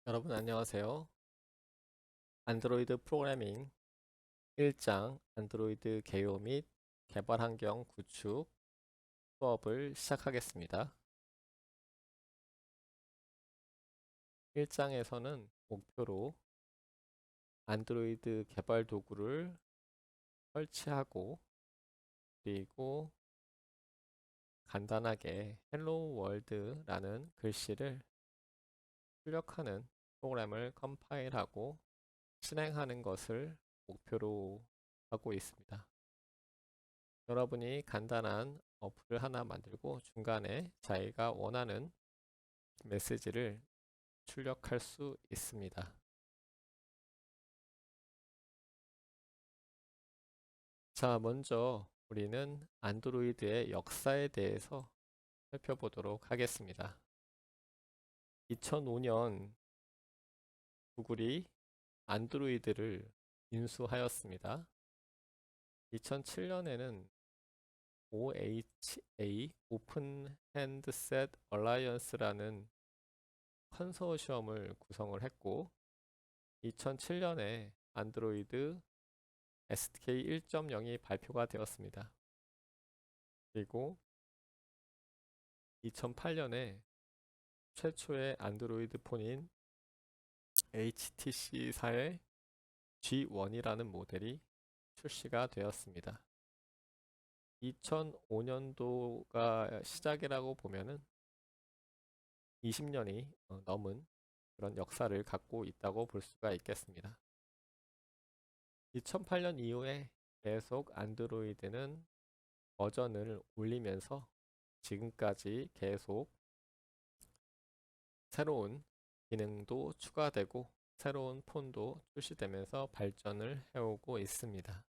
여러분 안녕하세요. 안드로이드 프로그래밍 1장 안드로이드 개요 및 개발 환경 구축 수업을 시작하겠습니다. 1장에서는 목표로 안드로이드 개발 도구를 설치하고 그리고 간단하게 헬로 월드라는 글씨를 출력하는 프로그램을 컴파일하고 실행하는 것을 목표로 하고 있습니다. 여러분이 간단한 어플을 하나 만들고 중간에 자기가 원하는 메시지를 출력할 수 있습니다. 자, 먼저 우리는 안드로이드의 역사에 대해서 살펴보도록 하겠습니다. 2005년 구글이 안드로이드를 인수하였습니다. 2007년에는 OHA 오픈 핸드셋 얼라이언스라는 컨소시엄을 구성을 했고 2007년에 안드로이드 SDK 1.0이 발표가 되었습니다. 그리고 2008년에 최초의 안드로이드 폰인 HTC사의 G1이라는 모델이 출시가 되었습니다. 2005년도가 시작이라고 보면은 20년이 넘은 그런 역사를 갖고 있다고 볼 수가 있겠습니다. 2008년 이후에 계속 안드로이드는 버전을 올리면서 지금까지 계속 새로운 기능도 추가되고 새로운 폰도 출시되면서 발전을 해오고 있습니다.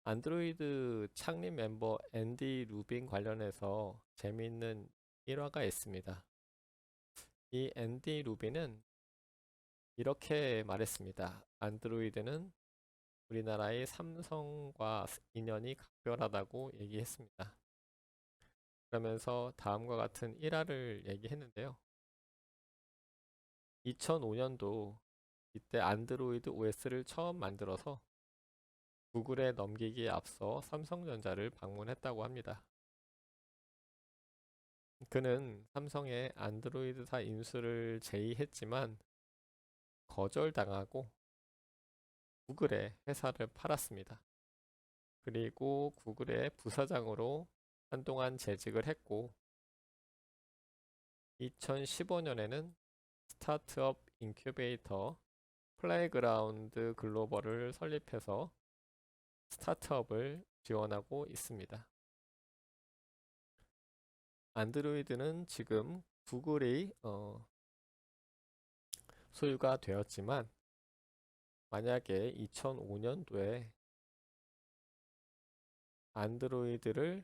안드로이드 창립 멤버 앤디 루빈 관련해서 재미있는 일화가 있습니다. 이 앤디 루빈은 이렇게 말했습니다. 안드로이드는 우리나라의 삼성과 인연이 각별하다고 얘기했습니다. 그러면서 다음과 같은 일화를 얘기했는데요. 2005년도 이때 안드로이드 OS를 처음 만들어서 구글에 넘기기에 앞서 삼성전자를 방문했다고 합니다. 그는 삼성의 안드로이드사 인수를 제의했지만 거절당하고 구글에 회사를 팔았습니다. 그리고 구글의 부사장으로 한동안 재직을 했고 2015년에는 스타트업 인큐베이터 플레이그라운드 글로벌을 설립해서 스타트업을 지원하고 있습니다. 안드로이드는 지금 구글이 소유가 되었지만 만약에 2005년도에 안드로이드를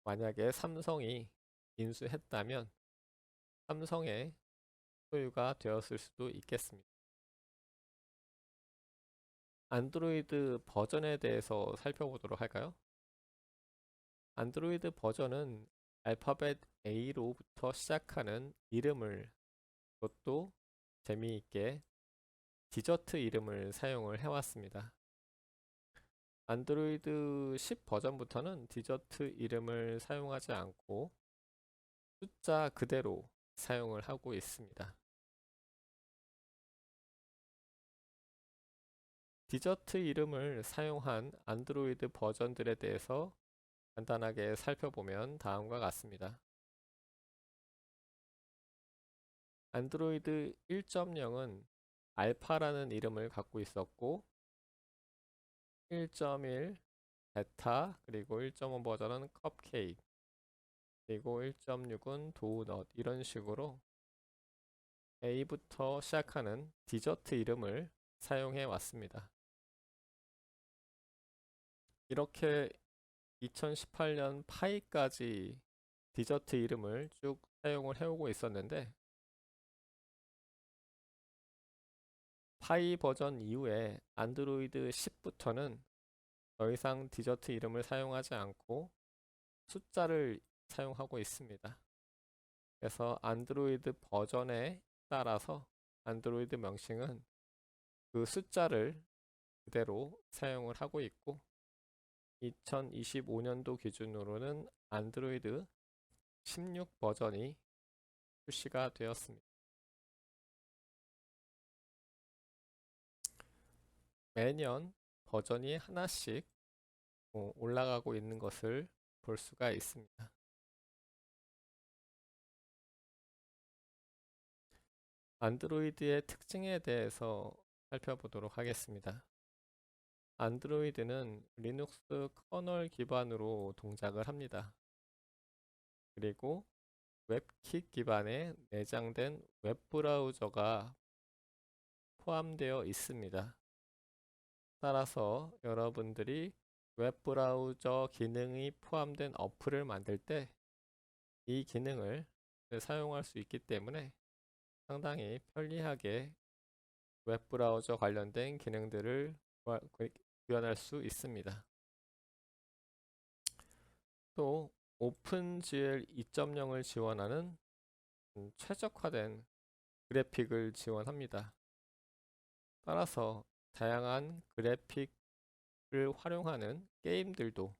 만약에 삼성이 인수했다면 삼성의 소유가 되었을 수도 있겠습니다. 안드로이드 버전에 대해서 살펴보도록 할까요? 안드로이드 버전은 알파벳 A로부터 시작하는 이름을 그것도 재미있게 디저트 이름을 사용을 해왔습니다. 안드로이드 10 버전부터는 디저트 이름을 사용하지 않고 숫자 그대로 사용을 하고 있습니다. 디저트 이름을 사용한 안드로이드 버전들에 대해서 간단하게 살펴보면 다음과 같습니다. 안드로이드 1.0은 알파라는 이름을 갖고 있었고 1.1 베타 그리고 1.5 버전은 컵케이크 그리고 1.6은 도넛 이런 식으로 A부터 시작하는 디저트 이름을 사용해 왔습니다. 이렇게 2018년 파이까지 디저트 이름을 쭉 사용을 해오고 있었는데 파이 버전 이후에 안드로이드 10부터는 더 이상 디저트 이름을 사용하지 않고 숫자를 사용하고 있습니다. 그래서 안드로이드 버전의 따라서 안드로이드 명칭은 그 숫자를 그대로 사용을 하고 있고 2025년도 기준으로는 안드로이드 16 버전이 출시가 되었습니다. 매년 버전이 하나씩 올라가고 있는 것을 볼 수가 있습니다. 안드로이드의 특징에 대해서 살펴보도록 하겠습니다. 안드로이드는 리눅스 커널 기반으로 동작을 합니다. 그리고 웹킷 기반의 내장된 웹브라우저가 포함되어 있습니다. 따라서 여러분들이 웹브라우저 기능이 포함된 어플을 만들 때 이 기능을 사용할 수 있기 때문에 상당히 편리하게 웹브라우저 관련된 기능들을 구현할 수 있습니다. 또 오픈GL 2.0을 지원하는 최적화된 그래픽을 지원합니다. 따라서 다양한 그래픽을 활용하는 게임들도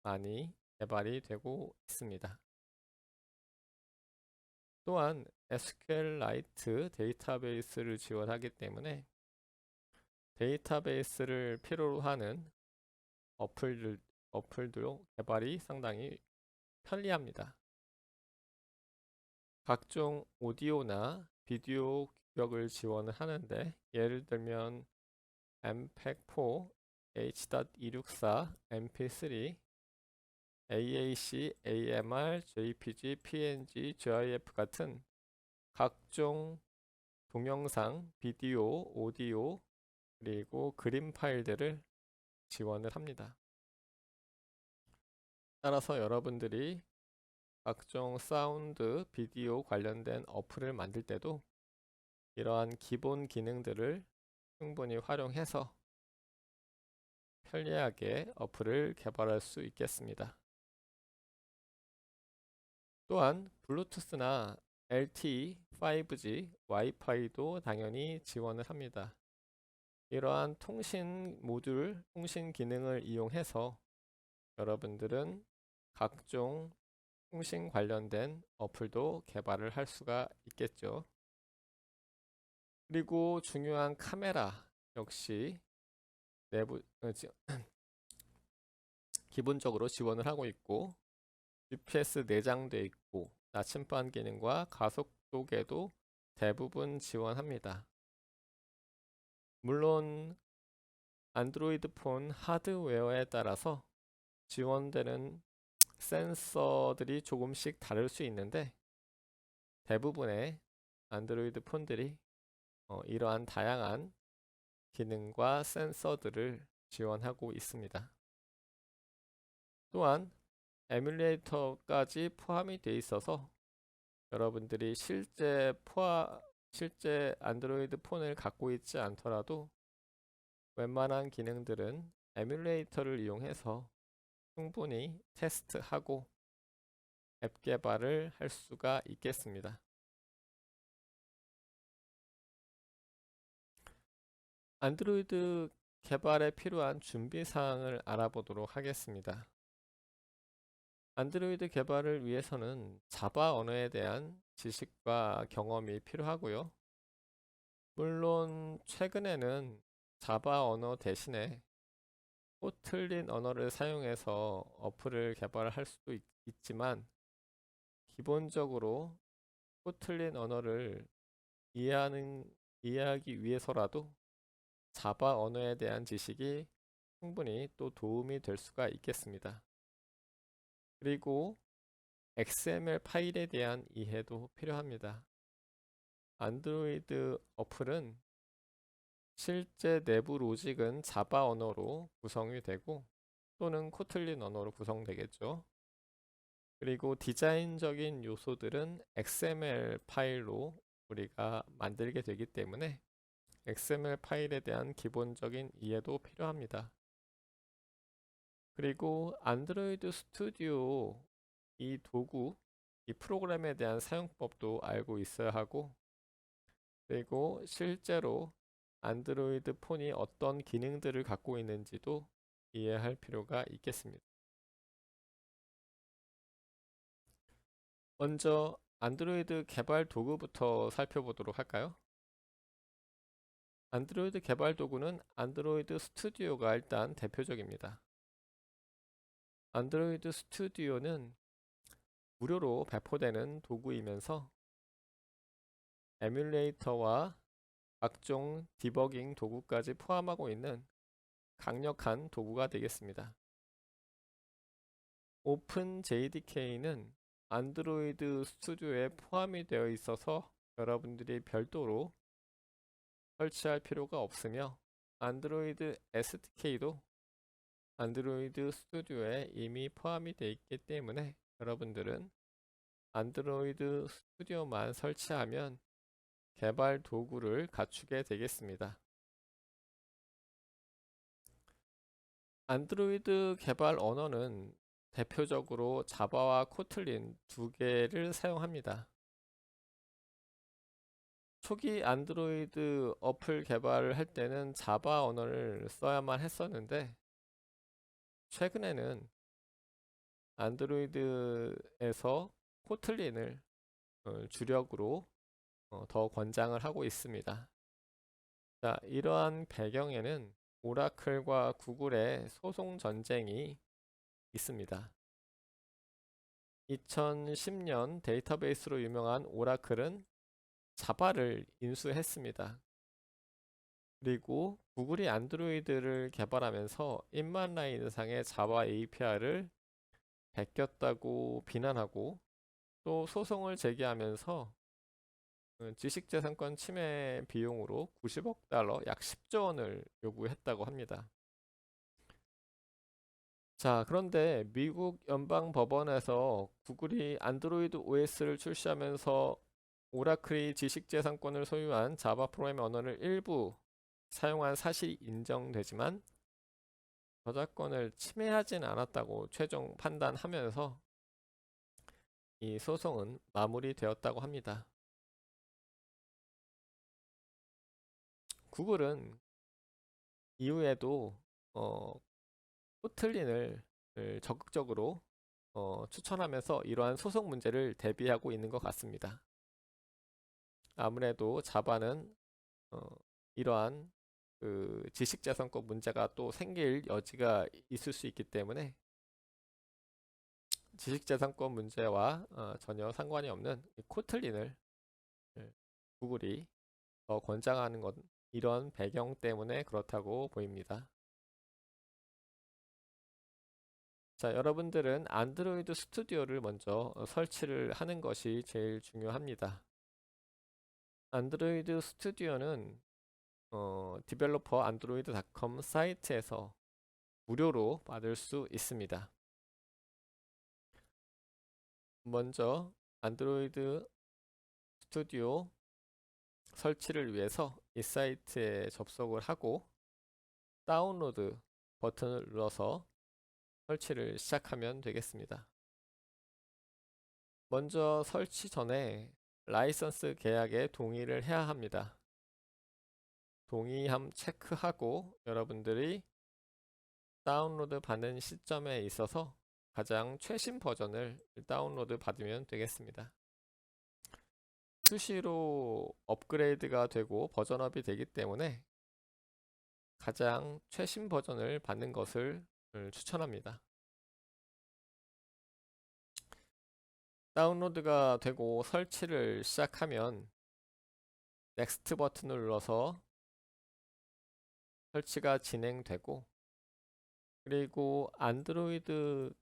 많이 개발이 되고 있습니다. 또한 SQLite 데이터베이스를 지원하기 때문에 데이터베이스를 필요로 하는 어플도 개발이 상당히 편리합니다. 각종 오디오나 비디오 규격을 지원을 하는데 예를 들면 MPEG-4, H.264, MP3, AAC, AMR, JPG, PNG, GIF 같은 각종 동영상, 비디오, 오디오, 그리고 그림 파일들을 지원을 합니다. 따라서 여러분들이 각종 사운드, 비디오 관련된 어플을 만들 때도 이러한 기본 기능들을 충분히 활용해서 편리하게 어플을 개발할 수 있겠습니다. 또한 블루투스나 LTE, 5G, 와이파이도 당연히 지원을 합니다. 이러한 통신 모듈, 통신 기능을 이용해서 여러분들은 각종 통신 관련된 어플도 개발을 할 수가 있겠죠. 그리고 중요한 카메라 역시 기본적으로 지원을 하고 있고 GPS 내장되어 있고 나침반 기능과 가속도계도 대부분 지원합니다. 물론 안드로이드 폰 하드웨어에 따라서 지원되는 센서들이 조금씩 다를 수 있는데 대부분의 안드로이드 폰들이 이러한 다양한 기능과 센서들을 지원하고 있습니다. 또한 에뮬레이터까지 포함이 되어 있어서 여러분들이 실제 안드로이드 폰을 갖고 있지 않더라도 웬만한 기능들은 에뮬레이터를 이용해서 충분히 테스트하고 앱 개발을 할 수가 있겠습니다. 안드로이드 개발에 필요한 준비 사항을 알아보도록 하겠습니다. 안드로이드 개발을 위해서는 자바 언어에 대한 지식과 경험이 필요하고요. 물론 최근에는 자바 언어 대신에 코틀린 언어를 사용해서 어플을 개발할 수도 있지만 기본적으로 코틀린 언어를 이해하기 위해서라도 자바 언어에 대한 지식이 충분히 또 도움이 될 수가 있겠습니다. 그리고 XML 파일에 대한 이해도 필요합니다. 안드로이드 어플은 실제 내부 로직은 자바 언어로 구성이 되고 또는 코틀린 언어로 구성되겠죠. 그리고 디자인적인 요소들은 XML 파일로 우리가 만들게 되기 때문에 XML 파일에 대한 기본적인 이해도 필요합니다. 그리고 안드로이드 스튜디오 이 도구, 이 프로그램에 대한 사용법도 알고 있어야 하고 그리고 실제로 안드로이드 폰이 어떤 기능들을 갖고 있는지도 이해할 필요가 있겠습니다. 먼저 안드로이드 개발 도구부터 살펴보도록 할까요? 안드로이드 개발 도구는 안드로이드 스튜디오가 일단 대표적입니다. 안드로이드 스튜디오는 무료로 배포되는 도구이면서 에뮬레이터와 각종 디버깅 도구까지 포함하고 있는 강력한 도구가 되겠습니다. 오픈 JDK는 안드로이드 스튜디오에 포함이 되어 있어서 여러분들이 별도로 설치할 필요가 없으며, 안드로이드 SDK도 안드로이드 스튜디오에 이미 포함이 되어 있기 때문에 여러분들은 안드로이드 스튜디오만 설치하면 개발 도구를 갖추게 되겠습니다. 안드로이드 개발 언어는 대표적으로 자바와 코틀린 두 개를 사용합니다. 초기 안드로이드 어플 개발을 할 때는 자바 언어를 써야만 했었는데, 최근에는 안드로이드에서 코틀린을 주력으로 더 권장을 하고 있습니다. 자, 이러한 배경에는 오라클과 구글의 소송 전쟁이 있습니다. 2010년 데이터베이스로 유명한 오라클은 자바를 인수했습니다. 그리고 구글이 안드로이드를 개발하면서 1만 라인 이상의 자바 API를 베꼈다고 비난하고, 또 소송을 제기하면서 지식재산권 침해 비용으로 90억 달러, 약 10조 원을 요구했다고 합니다. 자, 그런데 미국 연방법원에서 구글이 안드로이드 OS를 출시하면서 오라클이 지식재산권을 소유한 자바 프로그래밍 언어를 일부 사용한 사실이 인정되지만 저작권을 침해하진 않았다고 최종 판단하면서 이 소송은 마무리되었다고 합니다. 구글은 이후에도 코틀린을 적극적으로 추천하면서 이러한 소송 문제를 대비하고 있는 것 같습니다. 아무래도 자바는 이러한 지식재산권 문제가 또 생길 여지가 있을 수 있기 때문에 지식재산권 문제와 전혀 상관이 없는 코틀린을 구글이 더 권장하는 것, 이런 배경 때문에 그렇다고 보입니다. 자, 여러분들은 안드로이드 스튜디오를 먼저 설치를 하는 것이 제일 중요합니다. 안드로이드 스튜디오는 디벨로퍼 안드로이드.com 사이트에서 무료로 받을 수 있습니다. 먼저 안드로이드 스튜디오 설치를 위해서 이 사이트에 접속을 하고 다운로드 버튼을 눌러서 설치를 시작하면 되겠습니다. 먼저 설치 전에 라이선스 계약에 동의를 해야 합니다. 동의함 체크하고 여러분들이 다운로드 받는 시점에 있어서 가장 최신 버전을 다운로드 받으면 되겠습니다. 수시로 업그레이드가 되고 버전업이 되기 때문에 가장 최신 버전을 받는 것을 추천합니다. 다운로드가 되고 설치를 시작하면 넥스트 버튼을 눌러서 설치가 진행되고, 그리고 안드로이드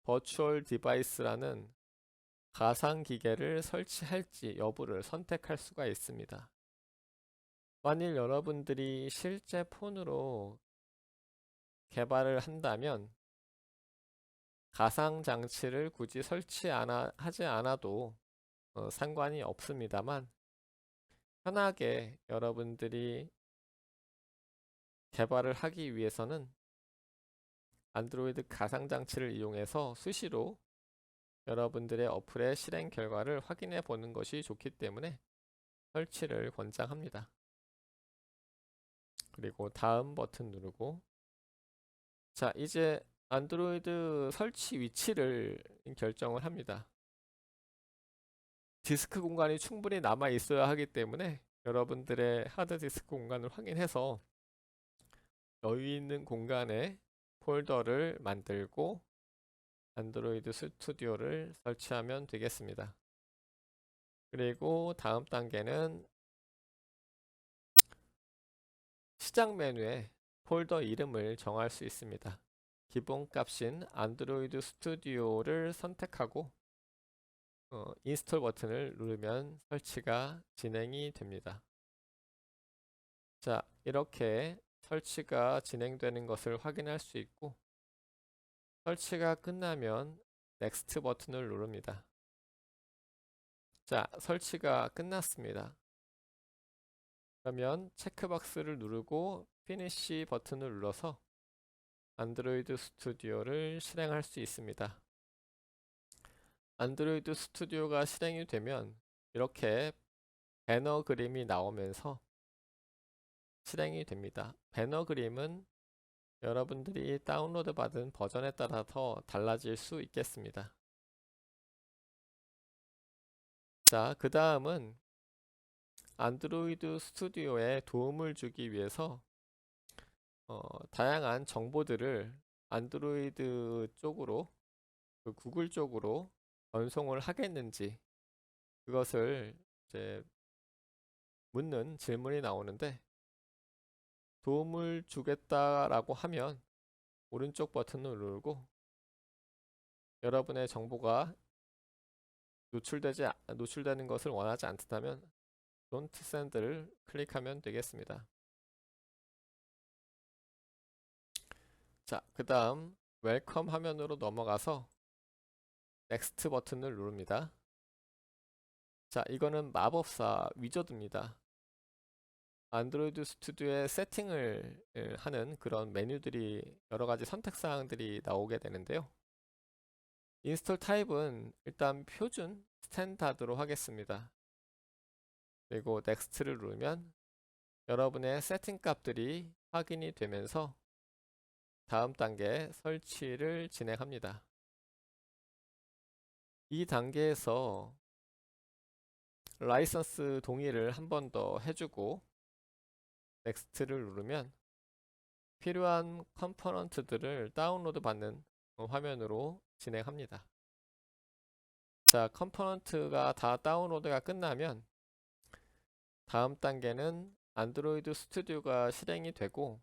버추얼 디바이스라는 가상 기계를 설치할지 여부를 선택할 수가 있습니다. 만일 여러분들이 실제 폰으로 개발을 한다면 가상 장치를 굳이 하지 않아도 상관이 없습니다만, 편하게 여러분들이 개발을 하기 위해서는 안드로이드 가상 장치를 이용해서 수시로 여러분들의 어플의 실행 결과를 확인해 보는 것이 좋기 때문에 설치를 권장합니다. 그리고 다음 버튼 누르고, 자, 이제 안드로이드 설치 위치를 결정을 합니다. 디스크 공간이 충분히 남아 있어야 하기 때문에 여러분들의 하드디스크 공간을 확인해서 여유 있는 공간에 폴더를 만들고 안드로이드 스튜디오를 설치하면 되겠습니다. 그리고 다음 단계는 시작 메뉴에 폴더 이름을 정할 수 있습니다. 기본 값인 안드로이드 스튜디오를 선택하고 인스톨 버튼을 누르면 설치가 진행이 됩니다. 자, 이렇게 설치가 진행되는 것을 확인할 수 있고, 설치가 끝나면 넥스트 버튼을 누릅니다. 자, 설치가 끝났습니다. 그러면 체크박스를 누르고 피니시 버튼을 눌러서 안드로이드 스튜디오를 실행할 수 있습니다. 안드로이드 스튜디오가 실행이 되면 이렇게 배너 그림이 나오면서 실행이 됩니다. 배너 그림은 여러분들이 다운로드 받은 버전에 따라서 달라질 수 있겠습니다. 자, 그 다음은 안드로이드 스튜디오에 도움을 주기 위해서 다양한 정보들을 안드로이드 쪽으로, 구글 쪽으로 전송을 하겠는지 그것을 이제 묻는 질문이 나오는데, 도움을 주겠다라고 하면 오른쪽 버튼을 누르고 여러분의 정보가 노출되는 것을 원하지 않다면 Don't Send를 클릭하면 되겠습니다. 자, 그 다음 웰컴 화면으로 넘어가서 넥스트 버튼을 누릅니다. 자, 이거는 마법사 위저드입니다. 안드로이드 스튜디오에 세팅을 하는 그런 메뉴들이, 여러가지 선택사항들이 나오게 되는데요. 인스톨 타입은 일단 표준 스탠다드로 하겠습니다. 그리고 넥스트를 누르면 여러분의 세팅 값들이 확인이 되면서 다음 단계 설치를 진행합니다. 이 단계에서 라이선스 동의를 한 번 더 해주고 넥스트를 누르면 필요한 컴포넌트들을 다운로드 받는 화면으로 진행합니다. 자, 컴포넌트가 다 다운로드가 끝나면 다음 단계는 안드로이드 스튜디오가 실행이 되고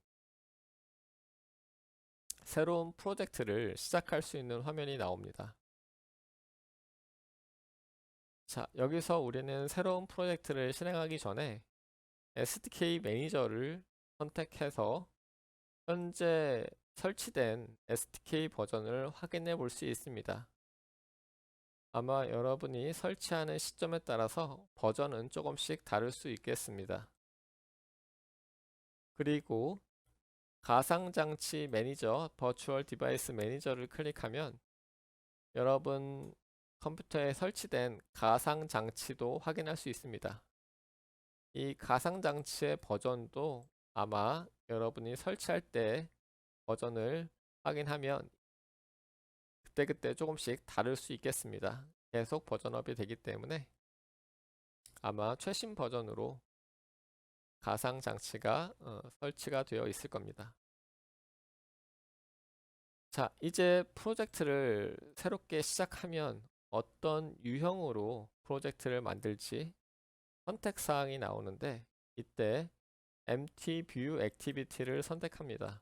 새로운 프로젝트를 시작할 수 있는 화면이 나옵니다. 자, 여기서 우리는 새로운 프로젝트를 실행하기 전에 SDK 매니저를 선택해서 현재 설치된 SDK 버전을 확인해 볼 수 있습니다. 아마 여러분이 설치하는 시점에 따라서 버전은 조금씩 다를 수 있겠습니다. 그리고 가상장치 매니저, 버추얼 디바이스 매니저를 클릭하면 여러분 컴퓨터에 설치된 가상장치도 확인할 수 있습니다. 이 가상장치의 버전도 아마 여러분이 설치할 때 버전을 확인하면 그때그때 조금씩 다를 수 있겠습니다. 계속 버전업이 되기 때문에 아마 최신 버전으로 가상장치가 설치가 되어 있을 겁니다. 자, 이제 프로젝트를 새롭게 시작하면 어떤 유형으로 프로젝트를 만들지 선택사항이 나오는데, 이때 Empty View Activity를 선택합니다.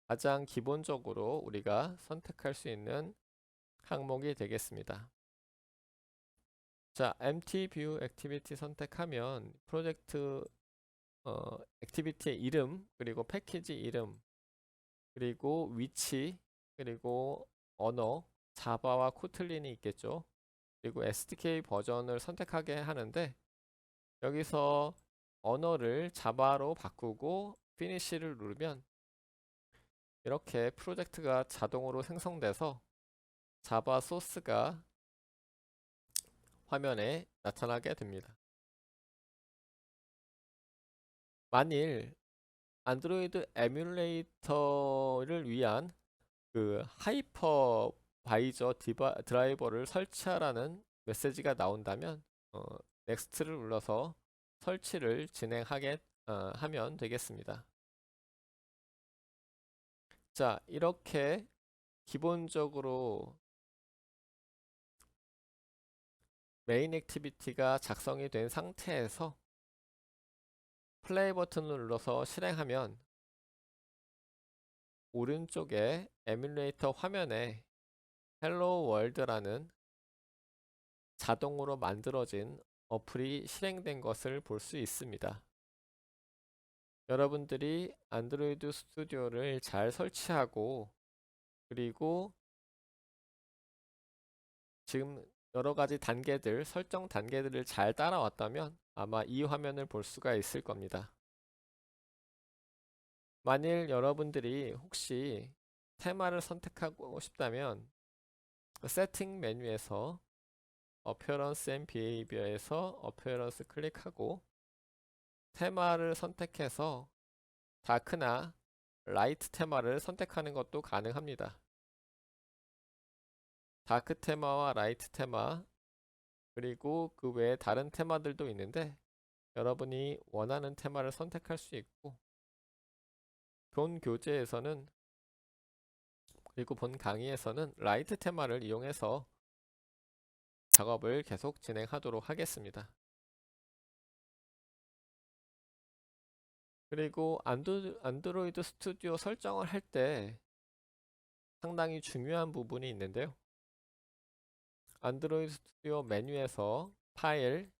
가장 기본적으로 우리가 선택할 수 있는 항목이 되겠습니다. 자, Empty View Activity 선택하면 프로젝트 액티비티의 이름, 그리고 패키지 이름, 그리고 위치, 그리고 언어, 자바와 코틀린이 있겠죠. 그리고 SDK 버전을 선택하게 하는데, 여기서 언어를 자바로 바꾸고 피니시를 누르면 이렇게 프로젝트가 자동으로 생성돼서 자바 소스가 화면에 나타나게 됩니다. 만일 안드로이드 에뮬레이터를 위한 그 하이퍼바이저 드라이버를 설치하라는 메시지가 나온다면 넥스트를 눌러서 설치를 진행하게 하면 되겠습니다. 자, 이렇게 기본적으로 메인 액티비티가 작성이 된 상태에서 플레이 버튼을 눌러서 실행하면 오른쪽에 에뮬레이터 화면에 헬로 월드라는 자동으로 만들어진 어플이 실행된 것을 볼 수 있습니다. 여러분들이 안드로이드 스튜디오를 잘 설치하고 그리고 지금 여러가지 단계들, 설정 단계들을 잘 따라왔다면 아마 이 화면을 볼 수가 있을 겁니다. 만일 여러분들이 혹시 테마를 선택하고 싶다면 세팅 메뉴에서 Appearance and Behavior에서 Appearance 클릭하고 테마를 선택해서 다크나 라이트 테마를 선택하는 것도 가능합니다. 다크 테마와 라이트 테마 그리고 그 외에 다른 테마들도 있는데 여러분이 원하는 테마를 선택할 수 있고 본 교재에서는 그리고 본 강의에서는 라이트 테마를 이용해서 작업을 계속 진행하도록 하겠습니다. 그리고 안드로이드 스튜디오 설정을 할 때 상당히 중요한 부분이 있는데요. 안드로이드 스튜디오 메뉴에서 파일,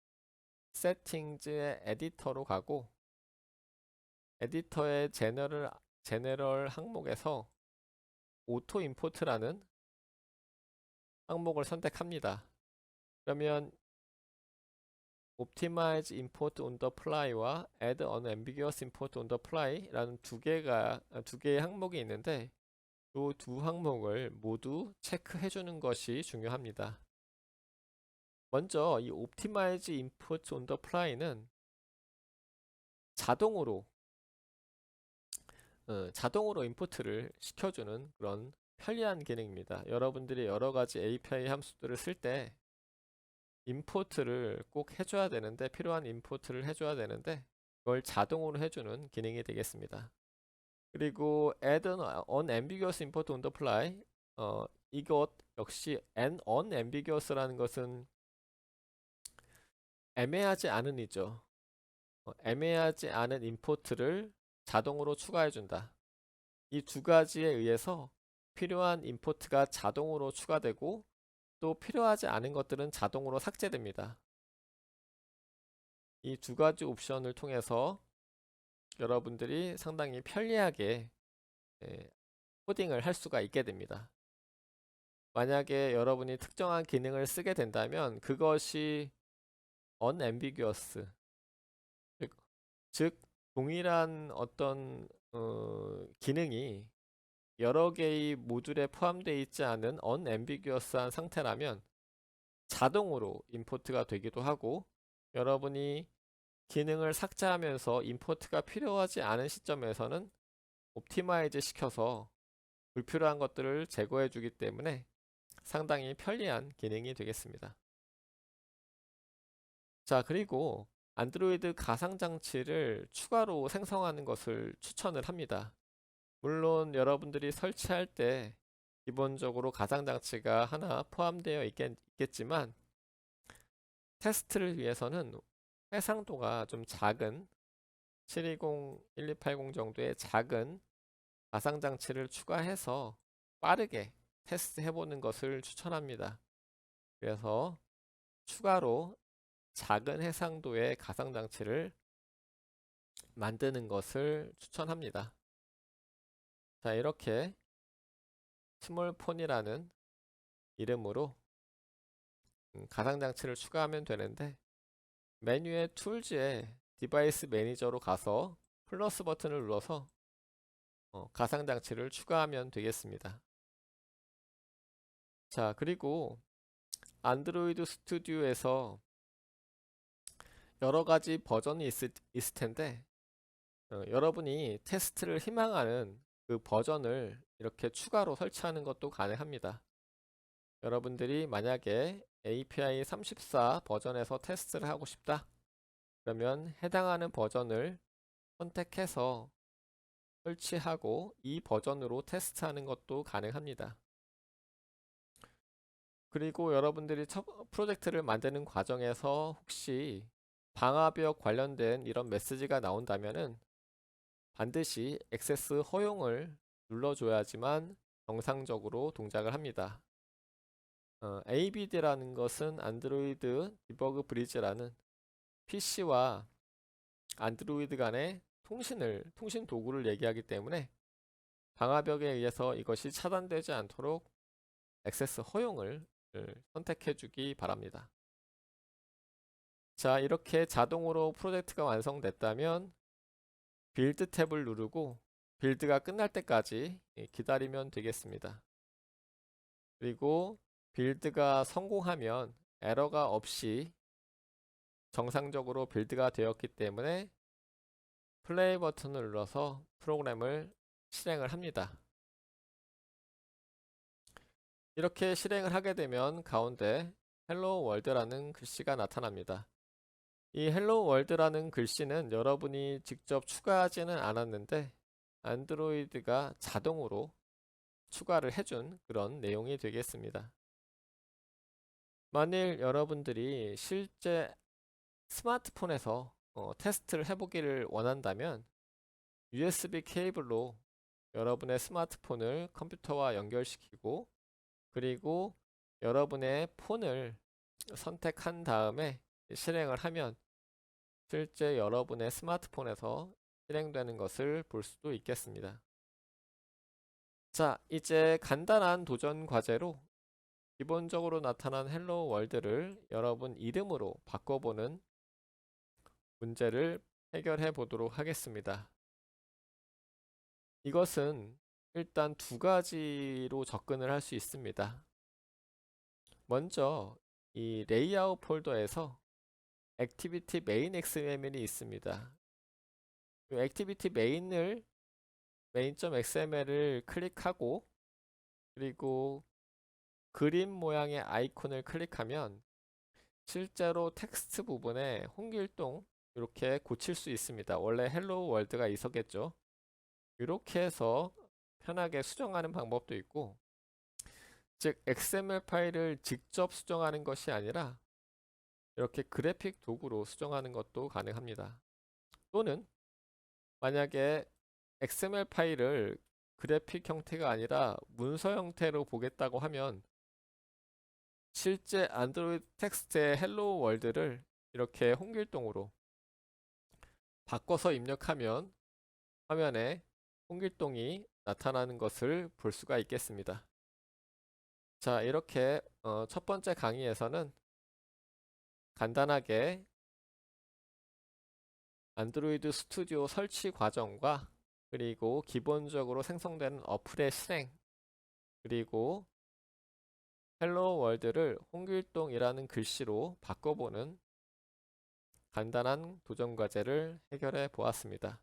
세팅즈의 에디터로 가고 에디터의 제너럴 항목에서 오토 임포트라는 항목을 선택합니다. 그러면 Optimize Import on the Fly와 Add Unambiguous Import on the Fly라는 두 개의 항목이 있는데 이 두 항목을 모두 체크해 주는 것이 중요합니다. 먼저 이 Optimize Import on the Fly는 자동으로 임포트를 시켜주는 그런 편리한 기능입니다. 여러분들이 여러가지 API 함수들을 쓸 때 임포트를 꼭 해줘야 되는데 필요한 임포트를 해줘야 되는데 그걸 자동으로 해주는 기능이 되겠습니다. 그리고 add an unambiguous import on the fly 이것 역시 unambiguous라는 것은 애매하지 않은 이죠. 애매하지 않은 임포트를 자동으로 추가해 준다. 이 두 가지에 의해서 필요한 임포트가 자동으로 추가되고 또 필요하지 않은 것들은 자동으로 삭제됩니다. 이 두 가지 옵션을 통해서 여러분들이 상당히 편리하게 코딩을 할 수가 있게 됩니다. 만약에 여러분이 특정한 기능을 쓰게 된다면 그것이 unambiguous, 즉 동일한 어떤 기능이 여러 개의 모듈에 포함되어 있지 않은 unambiguous한 상태라면 자동으로 임포트가 되기도 하고 여러분이 기능을 삭제하면서 임포트가 필요하지 않은 시점에서는 옵티마이즈 시켜서 불필요한 것들을 제거해 주기 때문에 상당히 편리한 기능이 되겠습니다. 자, 그리고 안드로이드 가상장치를 추가로 생성하는 것을 추천을 합니다. 물론 여러분들이 설치할 때 기본적으로 가상장치가 하나 포함되어 있겠지만 테스트를 위해서는 해상도가 좀 작은 720, 1280 정도의 작은 가상장치를 추가해서 빠르게 테스트 해보는 것을 추천합니다. 그래서 추가로 작은 해상도의 가상장치를 만드는 것을 추천합니다. 자, 이렇게 스몰폰이라는 이름으로 가상장치를 추가하면 되는데 메뉴의 툴즈에 디바이스 매니저로 가서 플러스 버튼을 눌러서 가상장치를 추가하면 되겠습니다. 자, 그리고 안드로이드 스튜디오에서 여러가지 버전이 있을 텐데 여러분이 테스트를 희망하는 그 버전을 이렇게 추가로 설치하는 것도 가능합니다. 여러분들이 만약에 API 34 버전에서 테스트를 하고 싶다, 그러면 해당하는 버전을 선택해서 설치하고 이 버전으로 테스트하는 것도 가능합니다. 그리고 여러분들이 프로젝트를 만드는 과정에서 혹시 방화벽 관련된 이런 메시지가 나온다면은 반드시 액세스 허용을 눌러줘야지만 정상적으로 동작을 합니다. ABD라는 것은 안드로이드 디버그 브리지라는 PC와 안드로이드 간의 통신 도구를 얘기하기 때문에 방화벽에 의해서 이것이 차단되지 않도록 액세스 허용을 선택해 주기 바랍니다. 자, 이렇게 자동으로 프로젝트가 완성됐다면 빌드 탭을 누르고 빌드가 끝날 때까지 기다리면 되겠습니다. 그리고 빌드가 성공하면 에러가 없이 정상적으로 빌드가 되었기 때문에 플레이 버튼을 눌러서 프로그램을 실행을 합니다. 이렇게 실행을 하게 되면 가운데 헬로 월드라는 글씨가 나타납니다. 이 헬로 월드라는 글씨는 여러분이 직접 추가하지는 않았는데 안드로이드가 자동으로 추가를 해준 그런 내용이 되겠습니다. 만일 여러분들이 실제 스마트폰에서 테스트를 해보기를 원한다면 USB 케이블로 여러분의 스마트폰을 컴퓨터와 연결시키고 그리고 여러분의 폰을 선택한 다음에 실행을 하면 실제 여러분의 스마트폰에서 실행되는 것을 볼 수도 있겠습니다. 자, 이제 간단한 도전 과제로 기본적으로 나타난 헬로 월드를 여러분 이름으로 바꿔보는 문제를 해결해 보도록 하겠습니다. 이것은 일단 두 가지로 접근을 할 수 있습니다. 먼저 이 레이아웃 폴더에서 액티비티 메인 XML이 있습니다. 이 액티비티 main.xml을 클릭하고 그리고 그림 모양의 아이콘을 클릭하면 실제로 텍스트 부분에 홍길동 이렇게 고칠 수 있습니다. 원래 헬로 월드가 있었겠죠. 이렇게 해서 편하게 수정하는 방법도 있고, 즉 XML 파일을 직접 수정하는 것이 아니라 이렇게 그래픽 도구로 수정하는 것도 가능합니다. 또는 만약에 XML 파일을 그래픽 형태가 아니라 문서 형태로 보겠다고 하면 실제 안드로이드 텍스트의 헬로 월드를 이렇게 홍길동으로 바꿔서 입력하면 화면에 홍길동이 나타나는 것을 볼 수가 있겠습니다. 자, 이렇게 첫 번째 강의에서는 간단하게 안드로이드 스튜디오 설치 과정과 그리고 기본적으로 생성되는 어플의 실행 그리고 헬로 월드를 홍길동이라는 글씨로 바꿔보는 간단한 도전 과제를 해결해 보았습니다.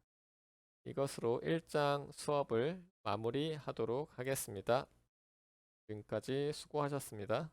이것으로 1장 수업을 마무리하도록 하겠습니다. 지금까지 수고하셨습니다.